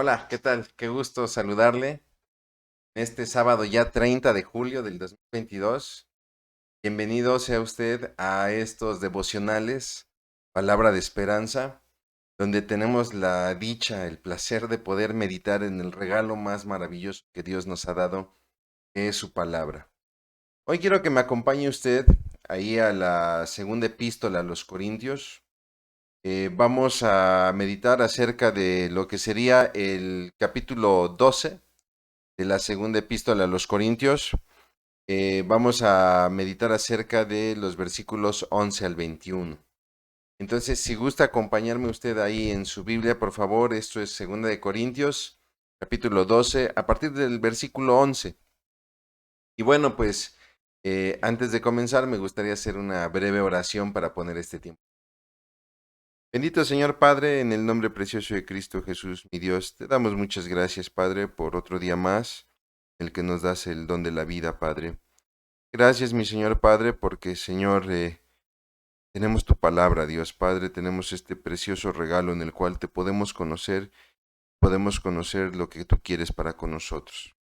Hola, ¿qué tal? Qué gusto saludarle este sábado ya 30 de julio del 2022. Bienvenido sea usted a estos devocionales, Palabra de Esperanza, donde tenemos la dicha, el placer de poder meditar en el regalo más maravilloso que Dios nos ha dado, que es su palabra. Hoy quiero que me acompañe usted ahí a la segunda epístola a los Corintios. Vamos a meditar acerca de lo que sería el capítulo 12 de la segunda epístola a los Corintios. Vamos a meditar acerca de los versículos 11 al 21. Entonces, si gusta acompañarme usted ahí en su Biblia, por favor, esto es segunda de Corintios, capítulo 12, a partir del versículo 11. Y bueno, pues antes de comenzar, me gustaría hacer una breve oración para poner este tiempo. Bendito Señor Padre, en el nombre precioso de Cristo Jesús, mi Dios, te damos muchas gracias, Padre, por otro día más, el que nos das el don de la vida, Padre. Gracias, mi Señor Padre, porque, Señor, tenemos tu palabra, Dios Padre, tenemos este precioso regalo en el cual te podemos conocer lo que tú quieres para con nosotros.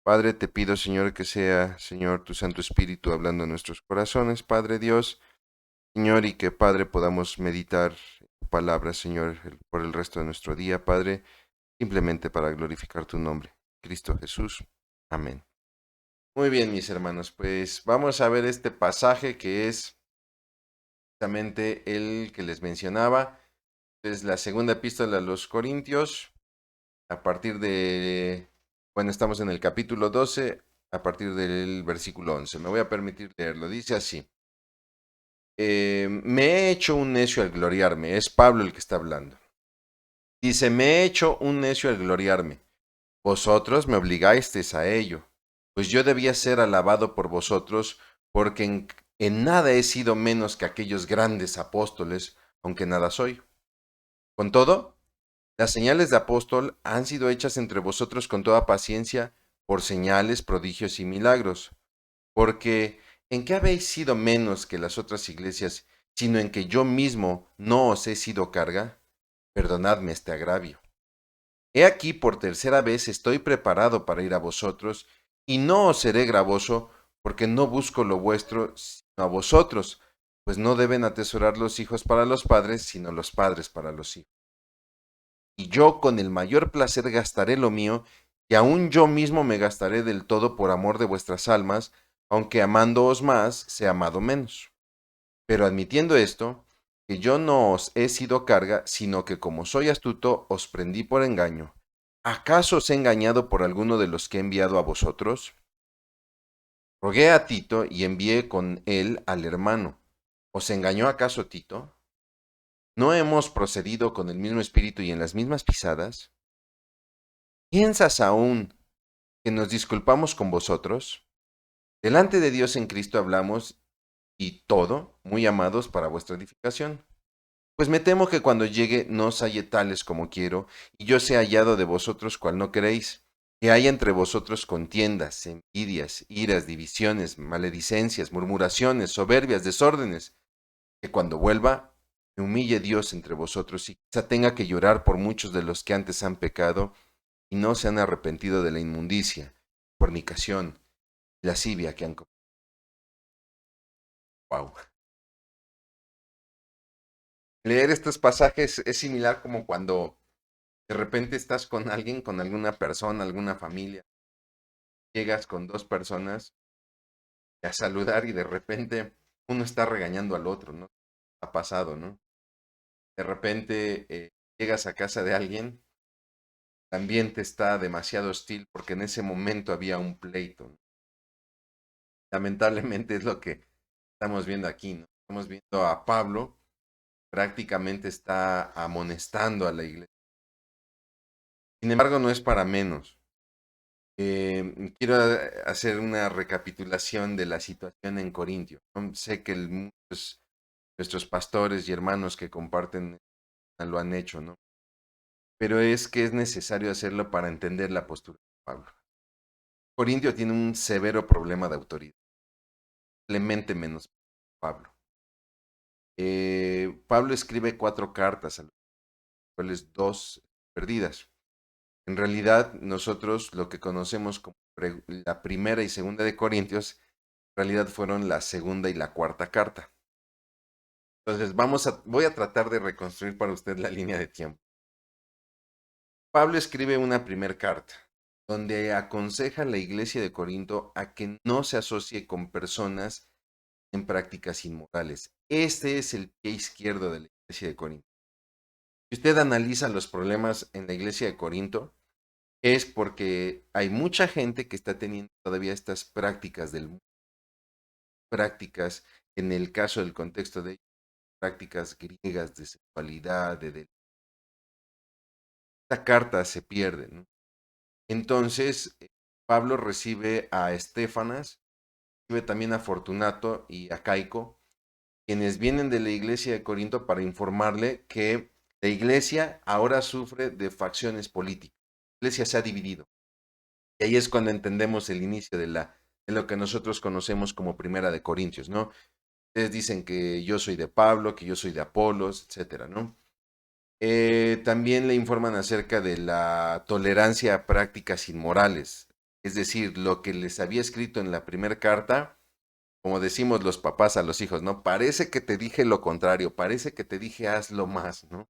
Padre, te pido, Señor, que sea, Señor, tu Santo Espíritu hablando en nuestros corazones, Padre Dios, Señor, y que, Padre, podamos meditar tu palabra, Señor, por el resto de nuestro día, Padre, simplemente para glorificar tu nombre. Cristo Jesús. Amén. Muy bien, mis hermanos, pues vamos a ver este pasaje que es justamente el que les mencionaba. Es la segunda epístola a los Corintios, a partir de, bueno, estamos en el capítulo 12, a partir del versículo 11. Me voy a permitir leerlo. Dice así: me he hecho un necio al gloriarme. Es Pablo el que está hablando. Dice, me he hecho un necio al gloriarme. Vosotros me obligasteis a ello, pues yo debía ser alabado por vosotros, porque en nada he sido menos que aquellos grandes apóstoles, aunque nada soy. Con todo, las señales de apóstol han sido hechas entre vosotros con toda paciencia por señales, prodigios y milagros, porque ¿en qué habéis sido menos que las otras iglesias, sino en que yo mismo no os he sido carga? Perdonadme este agravio. He aquí por tercera vez estoy preparado para ir a vosotros, y no os seré gravoso, porque no busco lo vuestro, sino a vosotros, pues no deben atesorar los hijos para los padres, sino los padres para los hijos. Y yo con el mayor placer gastaré lo mío, y aun yo mismo me gastaré del todo por amor de vuestras almas, aunque amándoos más, sea amado menos. Pero admitiendo esto, que yo no os he sido carga, sino que como soy astuto, os prendí por engaño. ¿Acaso os he engañado por alguno de los que he enviado a vosotros? Rogué a Tito y envié con él al hermano. ¿Os engañó acaso Tito? ¿No hemos procedido con el mismo espíritu y en las mismas pisadas? ¿Piensas aún que nos disculpamos con vosotros? Delante de Dios en Cristo hablamos y todo, muy amados para vuestra edificación. Pues me temo que cuando llegue no os halle tales como quiero, y yo sea hallado de vosotros cual no queréis, que haya entre vosotros contiendas, envidias, iras, divisiones, maledicencias, murmuraciones, soberbias, desórdenes, que cuando vuelva me humille Dios entre vosotros y quizá tenga que llorar por muchos de los que antes han pecado y no se han arrepentido de la inmundicia, fornicación, lascivia que han cometido. Wow. Leer estos pasajes es similar como cuando de repente estás con alguien, con alguna persona, alguna familia, llegas con dos personas a saludar y de repente uno está regañando al otro, ¿no? Ha pasado, ¿no? De repente llegas a casa de alguien, el ambiente está demasiado hostil porque en ese momento había un pleito, ¿no? Lamentablemente es lo que estamos viendo aquí, ¿no? Estamos viendo a Pablo, prácticamente está amonestando a la iglesia. Sin embargo, no es para menos. Quiero hacer una recapitulación de la situación en Corintio, ¿no? Sé que muchos nuestros pastores y hermanos que comparten lo han hecho, ¿no? Pero es que es necesario hacerlo para entender la postura de Pablo. Corintio tiene un severo problema de autoridad, simplemente menos Pablo. Pablo escribe 4 cartas, a las cuales 2 perdidas. En realidad, nosotros lo que conocemos como la primera y segunda de Corintios, en realidad fueron la segunda y la cuarta carta. Entonces, voy a tratar de reconstruir para usted la línea de tiempo. Pablo escribe una primera carta donde aconseja a la iglesia de Corinto a que no se asocie con personas en prácticas inmorales. Este es el pie izquierdo de la iglesia de Corinto. Si usted analiza los problemas en la iglesia de Corinto, es porque hay mucha gente que está teniendo todavía estas prácticas del mundo, prácticas, en el caso del contexto de prácticas griegas de sexualidad, esta carta se pierde, ¿no? Entonces, Pablo recibe a Estefanas, recibe también a Fortunato y a Caico, quienes vienen de la iglesia de Corinto para informarle que la iglesia ahora sufre de facciones políticas. La iglesia se ha dividido. Y ahí es cuando entendemos el inicio de lo que nosotros conocemos como Primera de Corintios, ¿no? Ustedes dicen que yo soy de Pablo, que yo soy de Apolos, etcétera, ¿no? También le informan acerca de la tolerancia a prácticas inmorales, es decir, lo que les había escrito en la primera carta, como decimos los papás a los hijos, ¿no? Parece que te dije lo contrario, parece que te dije hazlo más, ¿no?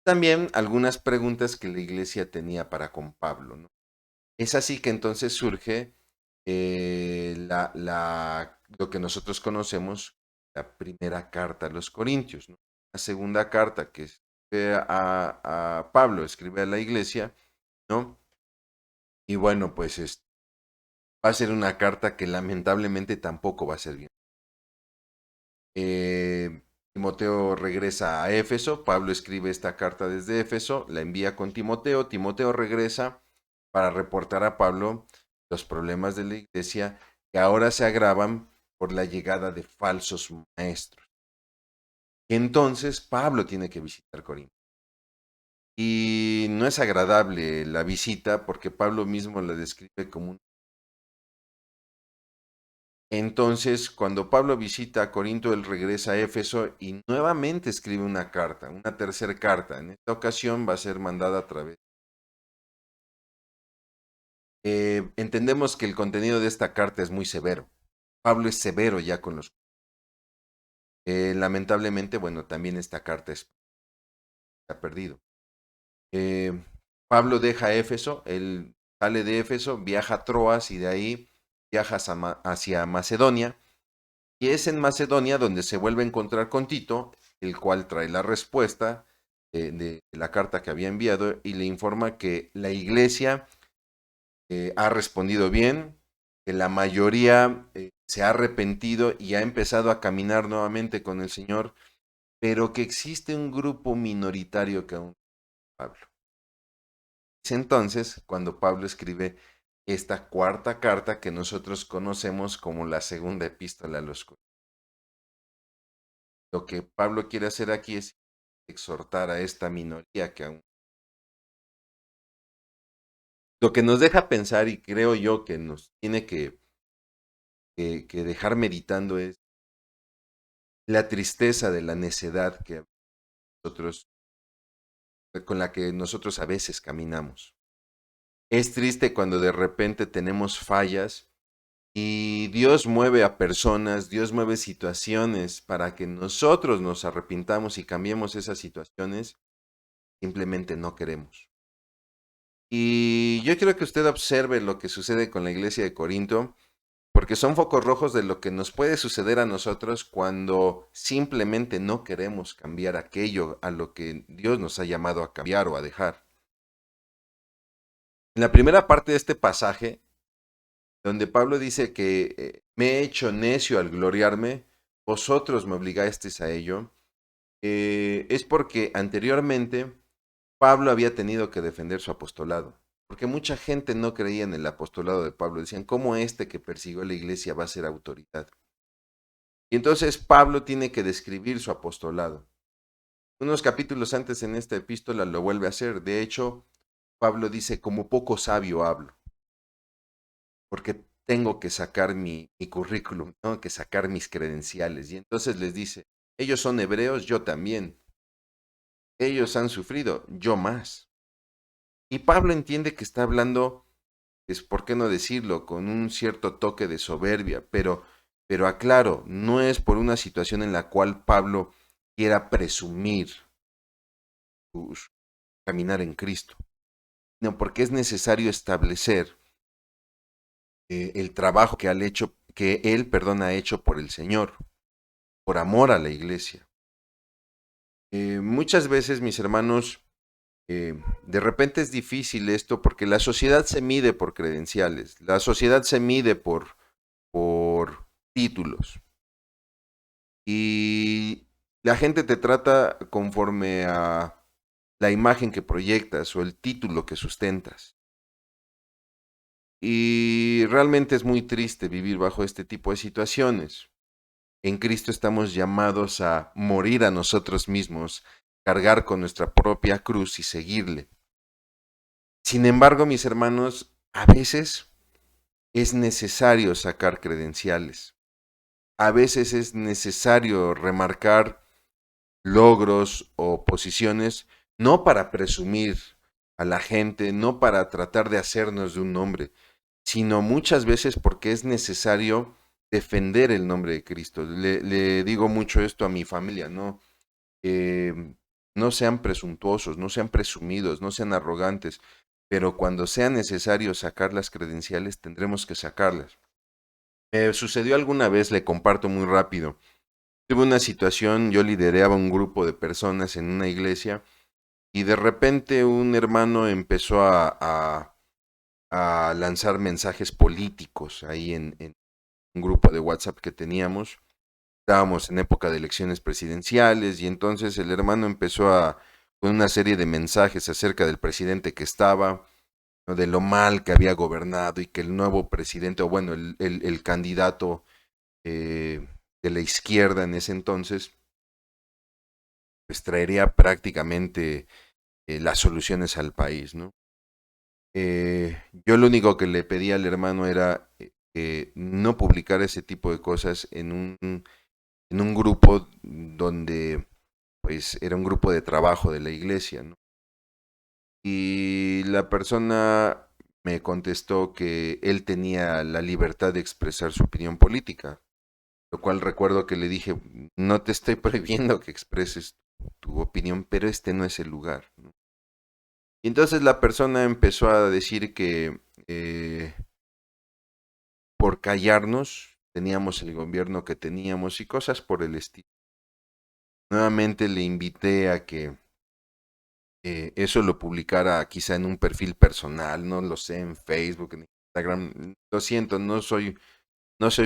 También algunas preguntas que la iglesia tenía para con Pablo, ¿no? Es así que entonces surge lo que nosotros conocemos, la primera carta a los Corintios, ¿no? La segunda carta que escribe a Pablo, escribe a la iglesia, ¿no? Y bueno, pues va a ser una carta que lamentablemente tampoco va a ser bien. Timoteo regresa a Éfeso, Pablo escribe esta carta desde Éfeso, la envía con Timoteo, Timoteo regresa para reportar a Pablo los problemas de la iglesia que ahora se agravan por la llegada de falsos maestros. Entonces Pablo tiene que visitar Corinto. Y no es agradable la visita porque Pablo mismo la describe como un... Entonces, cuando Pablo visita a Corinto, él regresa a Éfeso y nuevamente escribe una carta, una tercera carta. En esta ocasión va a ser mandada a través. Entendemos que el contenido de esta carta es muy severo. Pablo es severo ya con los... lamentablemente, bueno, también esta carta está perdido. Pablo deja Éfeso, él sale de Éfeso, viaja a Troas y de ahí viaja hacia Macedonia. Y es en Macedonia donde se vuelve a encontrar con Tito, el cual trae la respuesta de la carta que había enviado y le informa que la iglesia ha respondido bien, que la mayoría se ha arrepentido y ha empezado a caminar nuevamente con el Señor, pero que existe un grupo minoritario que aún Pablo. Es entonces cuando Pablo escribe esta cuarta carta que nosotros conocemos como la segunda epístola a los Corintios. Lo que Pablo quiere hacer aquí es exhortar a esta minoría que aún... Lo que nos deja pensar y creo yo que nos tiene que dejar meditando es la tristeza de la necedad que nosotros, con la que nosotros a veces caminamos. Es triste cuando de repente tenemos fallas y Dios mueve a personas, Dios mueve situaciones para que nosotros nos arrepintamos y cambiemos esas situaciones. Simplemente no queremos. Y yo quiero que usted observe lo que sucede con la iglesia de Corinto, porque son focos rojos de lo que nos puede suceder a nosotros cuando simplemente no queremos cambiar aquello a lo que Dios nos ha llamado a cambiar o a dejar. En la primera parte de este pasaje, donde Pablo dice que me he hecho necio al gloriarme, vosotros me obligasteis a ello, es porque anteriormente Pablo había tenido que defender su apostolado, porque mucha gente no creía en el apostolado de Pablo, decían, ¿cómo este que persiguió a la iglesia va a ser autoridad? Y entonces Pablo tiene que describir su apostolado. Unos capítulos antes en esta epístola lo vuelve a hacer, de hecho, Pablo dice, como poco sabio hablo, porque tengo que sacar mi currículum, tengo que sacar mis credenciales. Y entonces les dice, ellos son hebreos, yo también. Ellos han sufrido, yo más. Y Pablo entiende que está hablando, es por qué no decirlo, con un cierto toque de soberbia, pero aclaro, no es por una situación en la cual Pablo quiera presumir su caminar en Cristo, no, porque es necesario establecer el trabajo que él, perdón, ha hecho por el Señor, por amor a la iglesia. Muchas veces, mis hermanos, de repente es difícil esto porque la sociedad se mide por credenciales, la sociedad se mide por títulos y la gente te trata conforme a la imagen que proyectas o el título que sustentas. Y realmente es muy triste vivir bajo este tipo de situaciones. En Cristo estamos llamados a morir a nosotros mismos, cargar con nuestra propia cruz y seguirle. Sin embargo, mis hermanos, a veces es necesario sacar credenciales. A veces es necesario remarcar logros o posiciones, no para presumir a la gente, no para tratar de hacernos de un nombre, sino muchas veces porque es necesario defender el nombre de Cristo. Le digo mucho esto a mi familia, ¿no? No sean presuntuosos, no sean presumidos, no sean arrogantes, pero cuando sea necesario sacar las credenciales, tendremos que sacarlas. Sucedió alguna vez, le comparto muy rápido. Tuve una situación, yo lideraba un grupo de personas en una iglesia y de repente un hermano empezó a lanzar mensajes políticos ahí en un grupo de WhatsApp que teníamos. Estábamos en época de elecciones presidenciales y entonces el hermano empezó con una serie de mensajes acerca del presidente que estaba, ¿no? De lo mal que había gobernado y que el nuevo presidente, o bueno, el candidato de la izquierda en ese entonces, pues traería prácticamente las soluciones al país, ¿no? Yo lo único que le pedí al hermano era que no publicar ese tipo de cosas en un grupo donde pues era un grupo de trabajo de la iglesia, ¿no? Y la persona me contestó que él tenía la libertad de expresar su opinión política, lo cual recuerdo que le dije, no te estoy prohibiendo que expreses tu opinión, pero este no es el lugar, ¿no? Y entonces la persona empezó a decir que por callarnos teníamos el gobierno que teníamos y cosas por el estilo. Nuevamente le invité a que eso lo publicara quizá en un perfil personal, no lo sé, en Facebook, en Instagram. Lo siento, no soy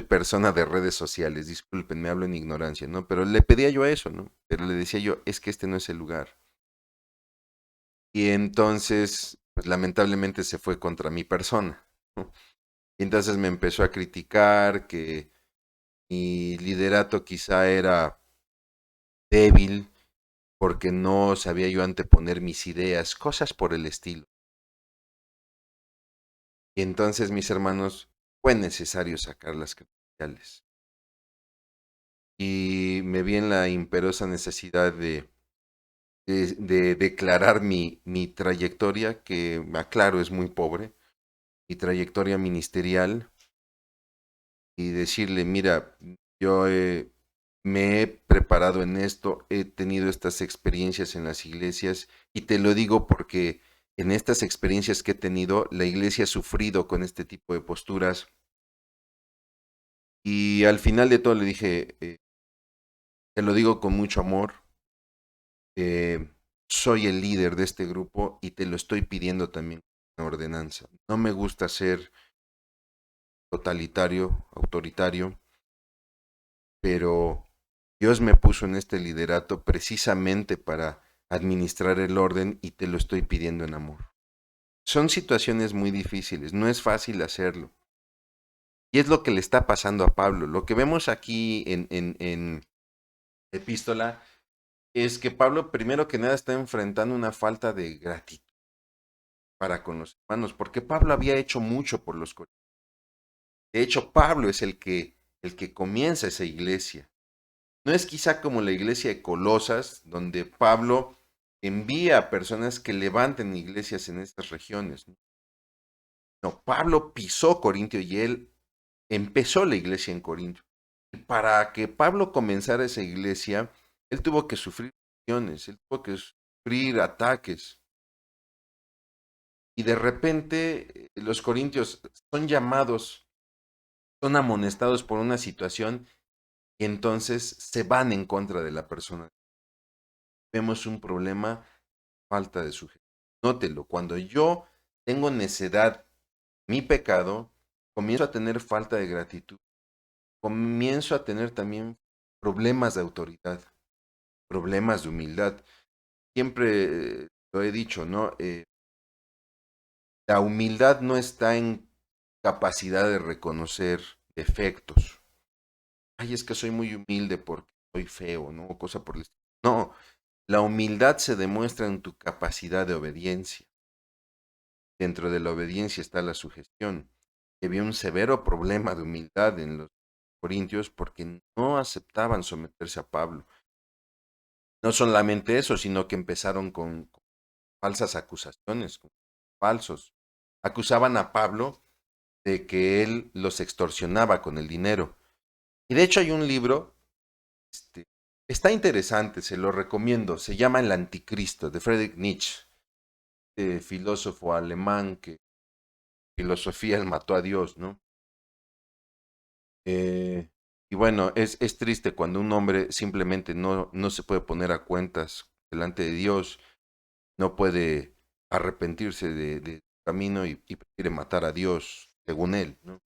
persona de redes sociales, disculpen, me hablo en ignorancia, ¿no? Pero le pedía yo eso, ¿no? Pero le decía yo, es que este no es el lugar. Y entonces, pues lamentablemente se fue contra mi persona, ¿no? Y entonces me empezó a criticar que mi liderato quizá era débil porque no sabía yo anteponer mis ideas, cosas por el estilo. Y entonces, mis hermanos, fue necesario sacar las credenciales. Y me vi en la imperiosa necesidad de declarar mi trayectoria, que aclaro es muy pobre, mi trayectoria ministerial, y decirle, mira, yo me he preparado en esto, he tenido estas experiencias en las iglesias, y te lo digo porque en estas experiencias que he tenido, la iglesia ha sufrido con este tipo de posturas. Y al final de todo le dije, te lo digo con mucho amor, eh, soy el líder de este grupo y te lo estoy pidiendo también en ordenanza. No me gusta ser totalitario, autoritario, pero Dios me puso en este liderato precisamente para administrar el orden y te lo estoy pidiendo en amor. Son situaciones muy difíciles, no es fácil hacerlo. Y es lo que le está pasando a Pablo. Lo que vemos aquí en epístola es que Pablo primero que nada está enfrentando una falta de gratitud para con los hermanos, porque Pablo había hecho mucho por los corintios. De hecho, Pablo es el que comienza esa iglesia. No es quizá como la iglesia de Colosas, donde Pablo envía a personas que levanten iglesias en estas regiones. No, Pablo pisó Corintio y él empezó la iglesia en Corintio. Y para que Pablo comenzara esa iglesia, él tuvo que sufrir presiones, él tuvo que sufrir ataques. Y de repente los corintios son llamados, son amonestados por una situación y entonces se van en contra de la persona. Vemos un problema, falta de sujeción. Nótelo, cuando yo tengo necedad, mi pecado, comienzo a tener falta de gratitud, comienzo a tener también problemas de autoridad, problemas de humildad. Siempre lo he dicho, ¿no? La humildad no está en capacidad de reconocer defectos. Ay, es que soy muy humilde porque soy feo, ¿no? O cosa por el estilo. No, la humildad se demuestra en tu capacidad de obediencia. Dentro de la obediencia está la sugestión. Había un severo problema de humildad en los corintios porque no aceptaban someterse a Pablo. No solamente eso, sino que empezaron con falsas acusaciones, con falsos. Acusaban a Pablo de que él los extorsionaba con el dinero. Y de hecho hay un libro, este, está interesante, se lo recomiendo, se llama El Anticristo, de Friedrich Nietzsche, filósofo alemán que filosofía él mató a Dios, ¿no? Y bueno, es triste cuando un hombre simplemente no se puede poner a cuentas delante de Dios, no puede arrepentirse de su camino y prefiere matar a Dios, según él, ¿no?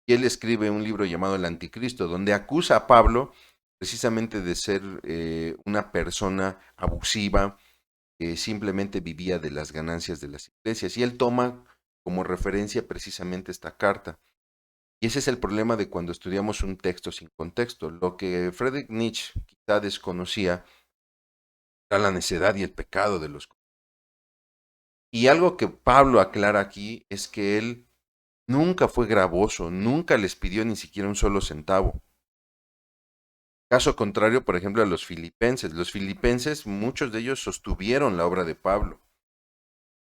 Y él escribe un libro llamado El Anticristo, donde acusa a Pablo precisamente de ser una persona abusiva que simplemente vivía de las ganancias de las iglesias. Y él toma como referencia precisamente esta carta. Y ese es el problema de cuando estudiamos un texto sin contexto. Lo que Friedrich Nietzsche quizá desconocía era la necedad y el pecado de los. Y algo que Pablo aclara aquí es que él nunca fue gravoso, nunca les pidió ni siquiera un solo centavo. Caso contrario, por ejemplo, a los filipenses. Los filipenses, muchos de ellos sostuvieron la obra de Pablo,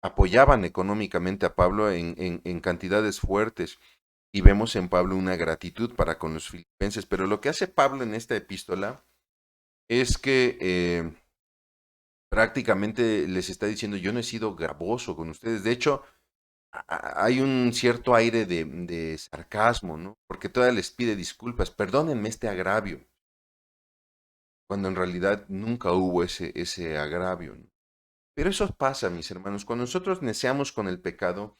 apoyaban económicamente a Pablo en cantidades fuertes y vemos en Pablo una gratitud para con los filipenses. Pero lo que hace Pablo en esta epístola es que prácticamente les está diciendo, yo no he sido gravoso con ustedes. De hecho, hay un cierto aire de sarcasmo, ¿no? Porque todavía les pide disculpas, perdónenme este agravio, cuando en realidad nunca hubo ese agravio, ¿no? Pero eso pasa, mis hermanos, cuando nosotros neciamos con el pecado,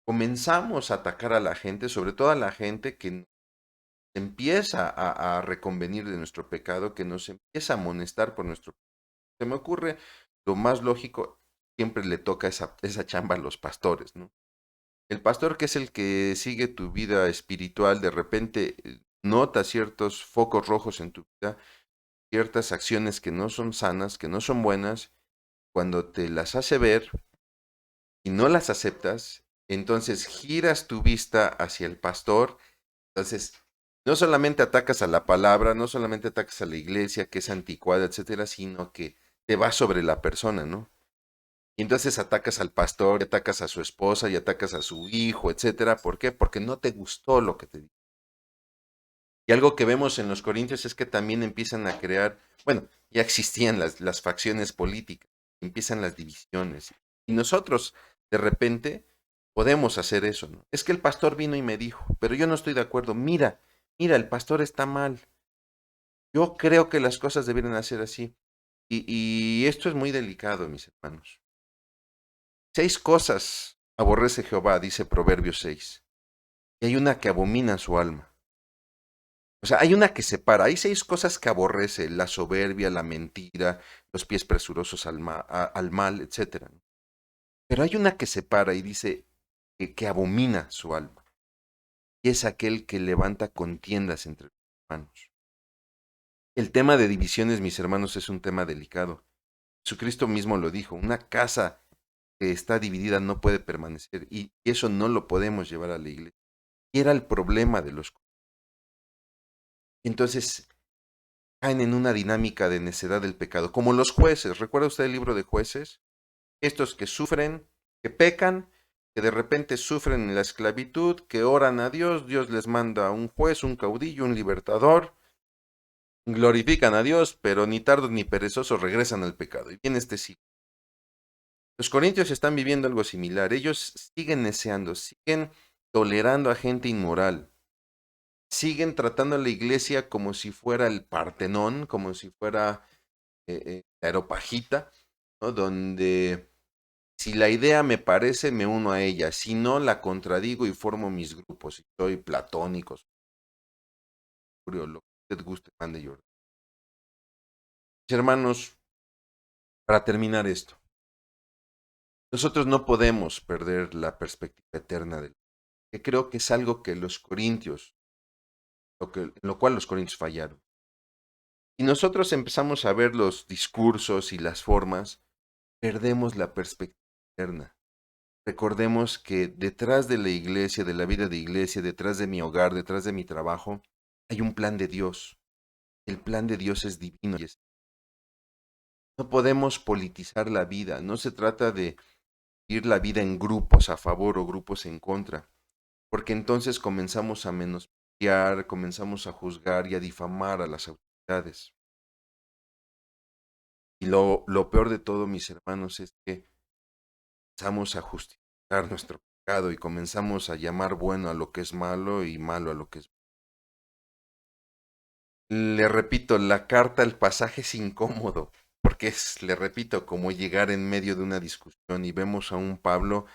comenzamos a atacar a la gente, sobre todo a la gente que empieza a reconvenir de nuestro pecado, que nos empieza a amonestar por nuestro pecado. Se me ocurre lo más lógico, siempre le toca esa chamba a los pastores, ¿no? El pastor, que es el que sigue tu vida espiritual, de repente nota ciertos focos rojos en tu vida, ciertas acciones que no son sanas, que no son buenas, cuando te las hace ver y no las aceptas, entonces giras tu vista hacia el pastor. Entonces, no solamente atacas a la palabra, no solamente atacas a la iglesia, que es anticuada, etcétera, sino que te vas sobre la persona, ¿no? Y entonces atacas al pastor, y atacas a su esposa, y atacas a su hijo, etcétera. ¿Por qué? Porque no te gustó lo que te dijo. Y algo que vemos en los Corintios es que también empiezan a crear, bueno, ya existían las facciones políticas, empiezan las divisiones. Y nosotros, de repente, podemos hacer eso, ¿no? Es que el pastor vino y me dijo, pero yo no estoy de acuerdo. Mira, el pastor está mal. Yo creo que las cosas deberían hacer así. Y esto es muy delicado, mis hermanos. 6 cosas aborrece Jehová, dice Proverbios 6. Y hay una que abomina su alma. O sea, hay una que separa. Hay 6 cosas que aborrece: la soberbia, la mentira, los pies presurosos al mal, etcétera. Pero hay una que separa y dice que abomina su alma. Y es aquel que levanta contiendas entre los hermanos. El tema de divisiones, mis hermanos, es un tema delicado. Jesucristo mismo lo dijo: una casa que está dividida no puede permanecer, y eso no lo podemos llevar a la iglesia. Y era el problema de los. Entonces, caen en una dinámica de necedad del pecado, como los jueces. ¿Recuerda usted el libro de Jueces? Estos que sufren, que pecan, que de repente sufren en la esclavitud, que oran a Dios, Dios les manda un juez, un caudillo, un libertador, glorifican a Dios, pero ni tardos ni perezosos regresan al pecado. Y viene este ciclo. Los corintios están viviendo algo similar. Ellos siguen neceando, siguen tolerando a gente inmoral, siguen tratando a la iglesia como si fuera el Partenón, como si fuera la Areopagita, ¿no? Donde si la idea me parece, me uno a ella. Si no, la contradigo y formo mis grupos. Si soy platónico, lo que usted guste, mande yo. Mis hermanos, para terminar esto, nosotros no podemos perder la perspectiva eterna del que creo que es algo que los corintios, en lo cual los corintios fallaron. Y nosotros empezamos a ver los discursos y las formas, perdemos la perspectiva eterna. Recordemos que detrás de la iglesia, de la vida de iglesia, detrás de mi hogar, detrás de mi trabajo, hay un plan de Dios. El plan de Dios es divino. No podemos politizar la vida. No se trata de vivir la vida en grupos a favor o grupos en contra, porque entonces comenzamos a menospreciar, comenzamos a juzgar y a difamar a las autoridades. Y lo peor de todo, mis hermanos, es que comenzamos a justificar nuestro pecado y comenzamos a llamar bueno a lo que es malo y malo a lo que es bueno. Le repito, la carta, el pasaje es incómodo, porque es, le repito, como llegar en medio de una discusión y vemos a un Pablo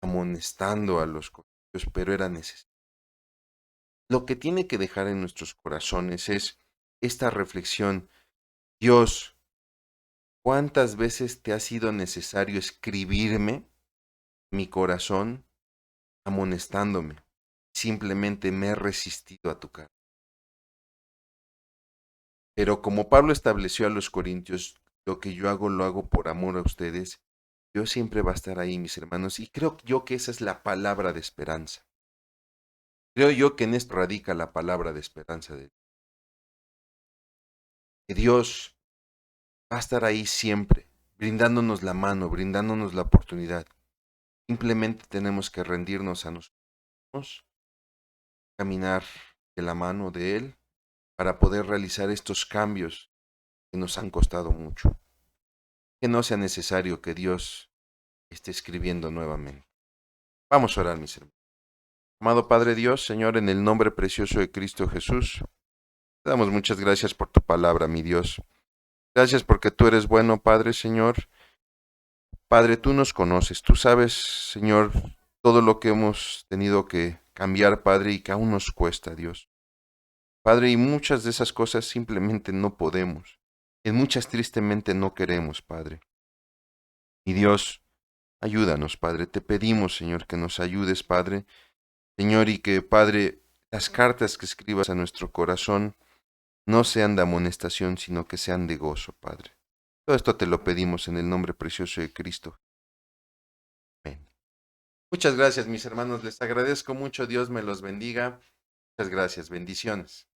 amonestando a los corintios, pero era necesario. Lo que tiene que dejar en nuestros corazones es esta reflexión. Dios, ¿cuántas veces te ha sido necesario escribirme mi corazón amonestándome? Simplemente me he resistido a tu carta. Pero como Pablo estableció a los corintios, lo que yo hago lo hago por amor a ustedes. Dios siempre va a estar ahí, mis hermanos, y creo yo que esa es la palabra de esperanza. Creo yo que en esto radica la palabra de esperanza de que Dios va a estar ahí siempre, brindándonos la mano, brindándonos la oportunidad. Simplemente tenemos que rendirnos a nosotros, caminar de la mano de Él para poder realizar estos cambios que nos han costado mucho. Que no sea necesario que Dios esté escribiendo nuevamente. Vamos a orar, mis hermanos. Amado Padre Dios, Señor, en el nombre precioso de Cristo Jesús, te damos muchas gracias por tu palabra, mi Dios. Gracias porque tú eres bueno, Padre, Señor. Padre, tú nos conoces, tú sabes, Señor, todo lo que hemos tenido que cambiar, Padre, y que aún nos cuesta, Dios. Padre, y muchas de esas cosas simplemente no podemos. En muchas tristemente no queremos, Padre. Y Dios, ayúdanos, Padre. Te pedimos, Señor, que nos ayudes, Padre. Señor, y que, Padre, las cartas que escribas a nuestro corazón no sean de amonestación, sino que sean de gozo, Padre. Todo esto te lo pedimos en el nombre precioso de Cristo. Amén. Muchas gracias, mis hermanos. Les agradezco mucho. Dios me los bendiga. Muchas gracias. Bendiciones.